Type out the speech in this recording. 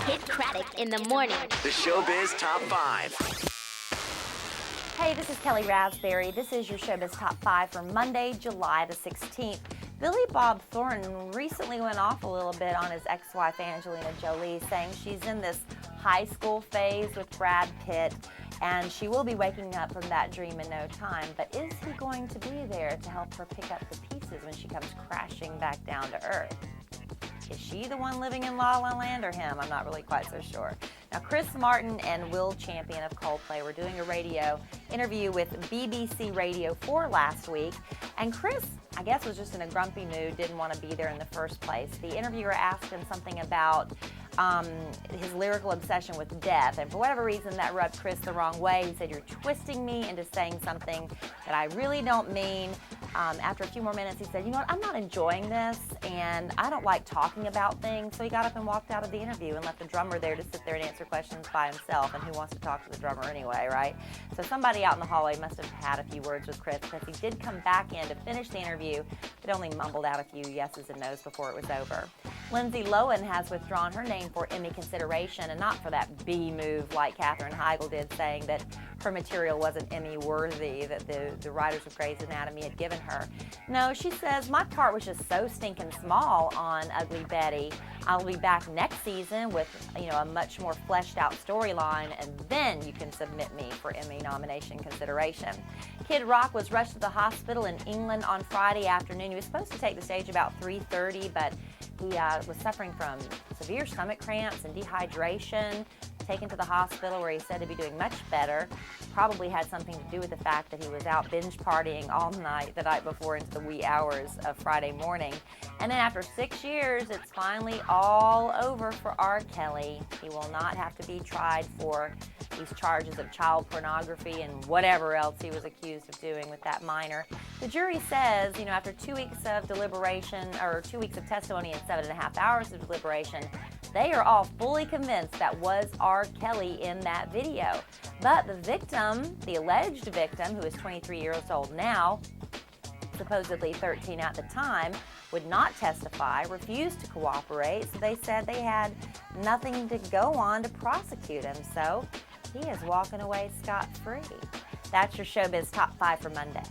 Kid Craddock in the morning. The Showbiz Top 5. Hey, this is Kelly Raspberry. This is your Showbiz Top 5 for Monday, July the 16th. Billy Bob Thornton recently went off a little bit on his ex-wife Angelina Jolie, saying she's in this high school phase with Brad Pitt, and she will be waking up from that dream in no time. But is he going to be there to help her pick up the pieces when she comes crashing back down to earth? Is she the one living in La La Land or him? I'm not really quite so sure. Now, Chris Martin and Will Champion of Coldplay were doing a radio interview with BBC Radio 4 last week, and Chris, I guess, was just in a grumpy mood, didn't want to be there in the first place. The interviewer asked him something about his lyrical obsession with death, and for whatever reason that rubbed Chris the wrong way. He said, "You're twisting me into saying something that I really don't mean." After a few more minutes, he said, "You know what, I'm not enjoying this, and I don't like talking about things." So he got up and walked out of the interview and left the drummer there to sit there and answer questions by himself, and who wants to talk to the drummer anyway, right? So somebody out in the hallway must have had a few words with Chris, because he did come back in to finish the interview, but only mumbled out a few yeses and nos before it was over. Lindsay Lohan has withdrawn her name for Emmy consideration, and not for that B move like Katherine Heigl did, saying that her material wasn't Emmy worthy, that the writers of Grey's Anatomy had given her. No, she says, "My part was just so stinking small on Ugly Betty. I'll be back next season with, a much more fleshed out storyline, and then you can submit me for Emmy nomination consideration." Kid Rock was rushed to the hospital in England on Friday afternoon. He was supposed to take the stage about 3:30, but he was suffering from severe stomach cramps and dehydration. Taken to the hospital, where he said to be doing much better. Probably had something to do with the fact that he was out binge partying all night the night before into the wee hours of Friday morning. And then after 6 years, it's finally all over for R. Kelly. He will not have to be tried for these charges of child pornography and whatever else he was accused of doing with that minor. The jury says, after 2 weeks of deliberation, or 2 weeks of testimony and 7.5 hours of deliberation, they are all fully convinced that was R. Kelly in that video. But the victim, the alleged victim, who is 23 years old now, supposedly 13 at the time, would not testify, refused to cooperate, so they said they had nothing to go on to prosecute him. So he is walking away scot-free. That's your Showbiz Top 5 for Monday.